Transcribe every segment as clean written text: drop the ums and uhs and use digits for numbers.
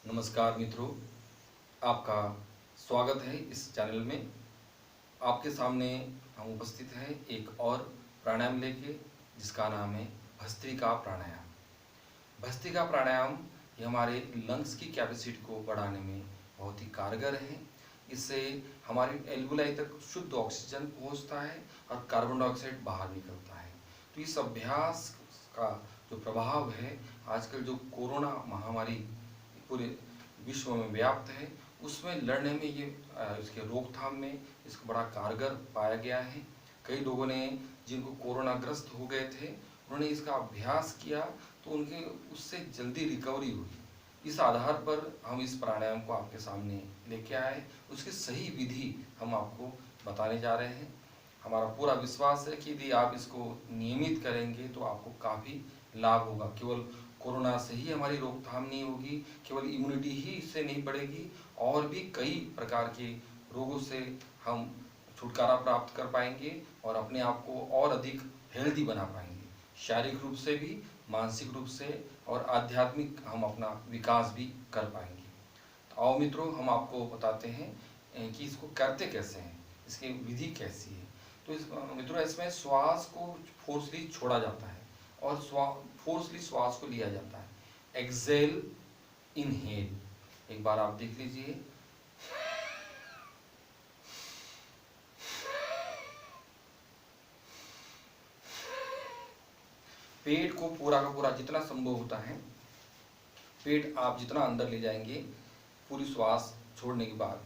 नमस्कार मित्रों, आपका स्वागत है इस चैनल में। आपके सामने हम उपस्थित हैं एक और प्राणायाम लेके, जिसका नाम है भस्त्रिका प्राणायाम। भस्त्रिका प्राणायाम ये हमारे लंग्स की कैपेसिटी को बढ़ाने में बहुत ही कारगर है। इससे हमारी एल्वुलाई तक शुद्ध ऑक्सीजन पहुंचता है और कार्बन डाइऑक्साइड बाहर निकलता है। तो इस अभ्यास का जो प्रभाव है, आजकल जो कोरोना महामारी पूरे विश्व में व्याप्त है, उसमें लड़ने में इसके रोकथाम में इसको बड़ा कारगर पाया गया है। कई लोगों ने जिनको कोरोना ग्रस्त हो गए थे, उन्होंने इसका अभ्यास किया तो उनके उससे जल्दी रिकवरी हुई। इस आधार पर हम इस प्राणायाम को आपके सामने लेके आए, उसकी सही विधि हम आपको बताने जा रहे हैं। हमारा पूरा विश्वास है कि यदि आप इसको नियमित करेंगे तो आपको काफ़ी लाभ होगा। केवल कोरोना से ही हमारी रोकथाम नहीं होगी, केवल इम्यूनिटी ही इससे नहीं बढ़ेगी, और भी कई प्रकार के रोगों से हम छुटकारा प्राप्त कर पाएंगे और अपने आप को और अधिक हेल्दी बना पाएंगे, शारीरिक रूप से भी, मानसिक रूप से और आध्यात्मिक हम अपना विकास भी कर पाएंगे। तो आओ मित्रों, हम आपको बताते हैं कि इसको करते कैसे हैं, इसकी विधि कैसी है। तो मित्रों, इसमें श्वास को फोर्सली छोड़ा जाता है और फोर्सली श्वास को लिया जाता है। Exhale, inhale. एक बार आप देख लीजिए। पेट को पूरा का पूरा जितना संभव होता है, पेट आप जितना अंदर ले जाएंगे पूरी श्वास छोड़ने के बाद,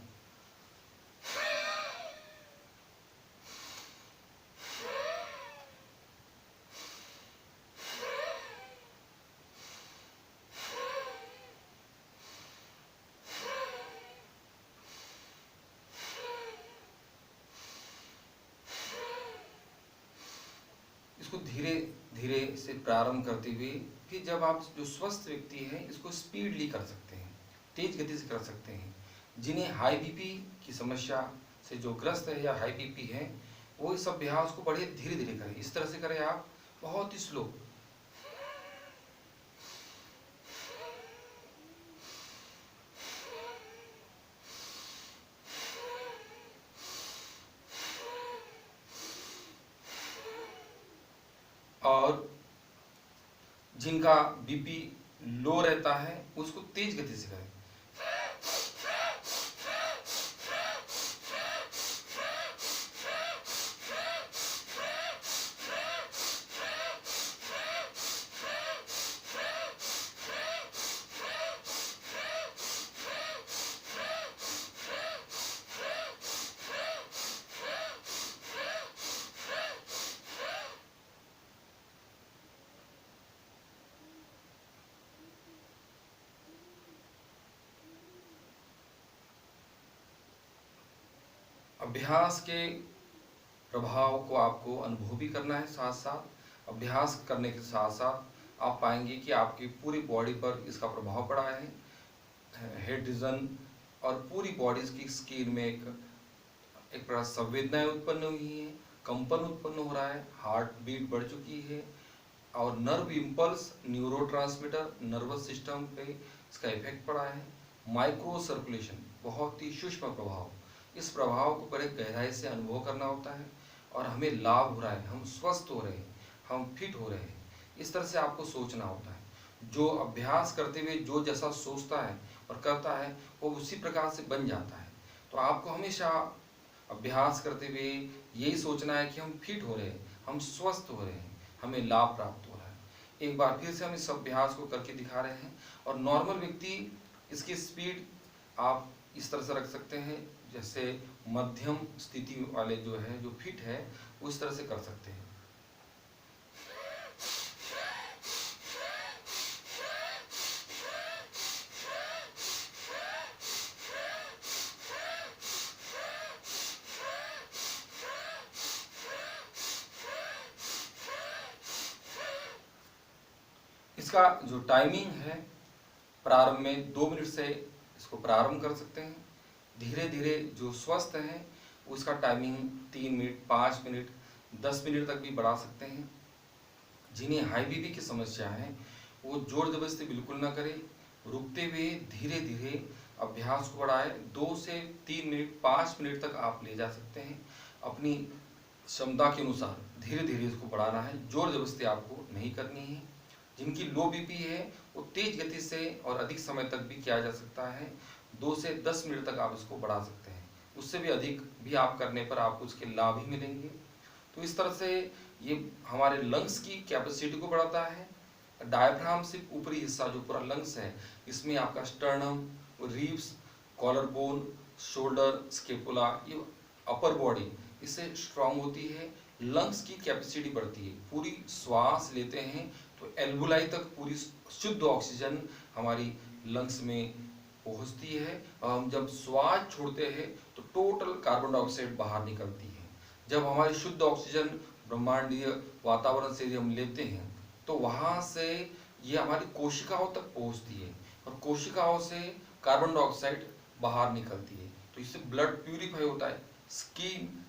इसको धीरे धीरे से प्रारंभ करते हुए, फिर जब आप जो स्वस्थ व्यक्ति है इसको स्पीडली कर सकते हैं, तेज गति से कर सकते हैं। जिन्हें हाई बीपी की समस्या से जो ग्रस्त है या हाई बीपी है, वो इस अभ्यास को बड़े धीरे धीरे करें। इस तरह से करें आप, बहुत ही स्लो। और जिनका बीपी लो रहता है उसको तेज गति से करें। अभ्यास के प्रभाव को आपको अनुभव भी करना है। साथ साथ अभ्यास करने के साथ साथ आप पाएंगे कि आपकी पूरी बॉडी पर इसका प्रभाव पड़ा है। हेड रीजन और पूरी बॉडी की स्किन में एक प्रकार संवेदनाएं उत्पन्न हुई हैं, कंपन उत्पन्न हो रहा है, हार्ट बीट बढ़ चुकी है, और nerve impulse, neurotransmitter, nervous system पे इसका इफेक्ट पड़ा है। माइक्रो सर्कुलेशन, बहुत ही सूक्ष्म प्रभाव। इस प्रभाव को बड़े गहराई से अनुभव करना होता है और हमें लाभ हो रहा है, हम स्वस्थ हो रहे हैं, हम फिट हो रहे हैं। इस तरह से आपको सोचना होता है। जो अभ्यास करते हुए जो जैसा सोचता है और करता है, वो उसी प्रकार से बन जाता है। तो आपको हमेशा अभ्यास करते हुए यही सोचना है कि हम फिट हो रहे हैं, हम स्वस्थ हो रहे हैं, हमें लाभ प्राप्त हो रहा है। एक बार फिर से हम इस अभ्यास को करके दिखा रहे हैं। और नॉर्मल व्यक्ति इसकी स्पीड आप इस तरह से रख सकते हैं, जैसे मध्यम स्थिति वाले जो है, जो फिट है, उस तरह से कर सकते हैं। इसका जो टाइमिंग है, प्रारंभ में 2 मिनट से इसको प्रारंभ कर सकते हैं। धीरे धीरे जो स्वस्थ हैं उसका टाइमिंग 3 मिनट, 5 मिनट, 10 मिनट तक भी बढ़ा सकते हैं। जिन्हें हाई बीपी की समस्या है वो जोर जबरदस्ती बिल्कुल ना करें, रुकते हुए धीरे धीरे अभ्यास को बढ़ाएं। 2 से 3 मिनट 5 मिनट तक आप ले जा सकते हैं। अपनी क्षमता के अनुसार धीरे धीरे इसको बढ़ाना है, जोर जबरदस्ती आपको नहीं करनी है। जिनकी लो बीपी है वो तेज गति से और अधिक समय तक भी किया जा सकता है। 2 से 10 मिनट तक आप इसको बढ़ा सकते हैं। उससे भी अधिक भी आप करने पर आपको उसके लाभ ही मिलेंगे। तो इस तरह से ये हमारे लंग्स की कैपेसिटी को बढ़ाता है। डायफ्राम से ऊपरी हिस्सा जो पूरा लंग्स है, इसमें आपका sternum, ribs, collar bone, shoulder, scapula, ये अपर बॉडी इससे स्ट्रांग होती है। लंग्स की कैपेसिटी बढ़ती है। पूरी श्वास लेते हैं तो एल्वुलाई तक पूरी शुद्ध ऑक्सीजन हमारी लंग्स में पहुंचती है, और हम जब श्वास छोड़ते हैं तो टोटल कार्बन डाइऑक्साइड बाहर निकलती है। जब हमारी शुद्ध ऑक्सीजन ब्रह्मांडीय वातावरण से हम लेते हैं तो वहां से ये हमारी कोशिकाओं तक पहुंचती है, और कोशिकाओं से कार्बन डाइऑक्साइड बाहर निकलती है। तो इससे ब्लड प्यूरिफाई होता है। स्किन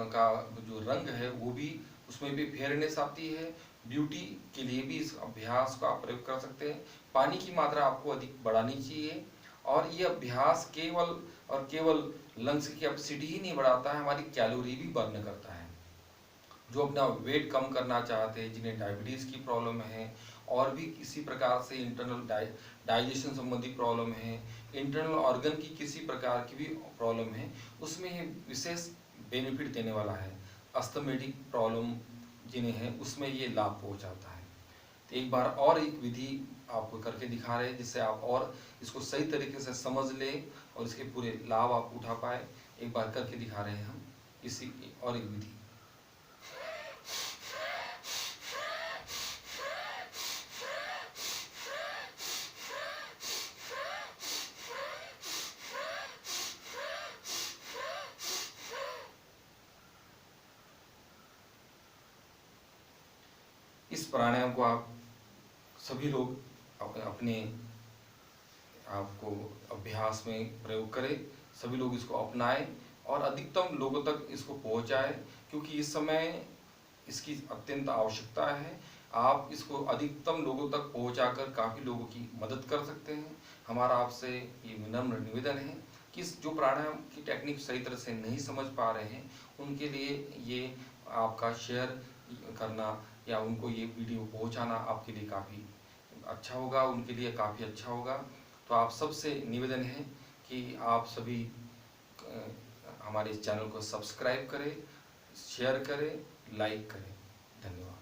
का जो रंग है वो भी, उसमें भी फेयरनेस आती है। ब्यूटी के लिए भी इस अभ्यास का आप प्रयोग कर सकते हैं। पानी की मात्रा आपको अधिक बढ़ानी चाहिए। और ये अभ्यास केवल और केवल लंग्स की कैपेसिटी ही नहीं बढ़ाता है, हमारी कैलोरी भी बर्न करता है। जो अपना वेट कम करना चाहते हैं, जिन्हें डायबिटीज़ की प्रॉब्लम है, और भी किसी प्रकार से इंटरनल डाइजेशन संबंधी प्रॉब्लम है, इंटरनल ऑर्गन की किसी प्रकार की भी प्रॉब्लम है, उसमें ये विशेष बेनिफिट देने वाला है। अस्थमेटिक प्रॉब्लम जिन्हें है उसमें ये लाभ पहुंचाता है। तो एक बार और एक विधि आपको करके दिखा रहे हैं, जिससे आप और इसको सही तरीके से समझ लें और इसके पूरे लाभ आप उठा पाए। एक बार करके दिखा रहे हैं हम इसी और एक विधि। इस प्राणायाम को आप सभी लोग अपने आपको अभ्यास में प्रयोग करें, सभी लोग इसको अपनाएं और अधिकतम लोगों तक इसको पहुंचाएं, क्योंकि इस समय इसकी अत्यंत आवश्यकता है। आप इसको अधिकतम लोगों तक पहुंचाकर काफ़ी लोगों की मदद कर सकते हैं। हमारा आपसे ये विनम्र निवेदन है कि जो प्राणायाम की टेक्निक सही तरह से नहीं समझ पा रहे हैं, उनके लिए ये आपका शेयर करना या उनको ये वीडियो पहुंचाना आपके लिए काफ़ी अच्छा होगा, उनके लिए काफ़ी अच्छा होगा। तो आप सबसे निवेदन है कि आप सभी हमारे इस चैनल को सब्सक्राइब करें, शेयर करें, लाइक करें। धन्यवाद।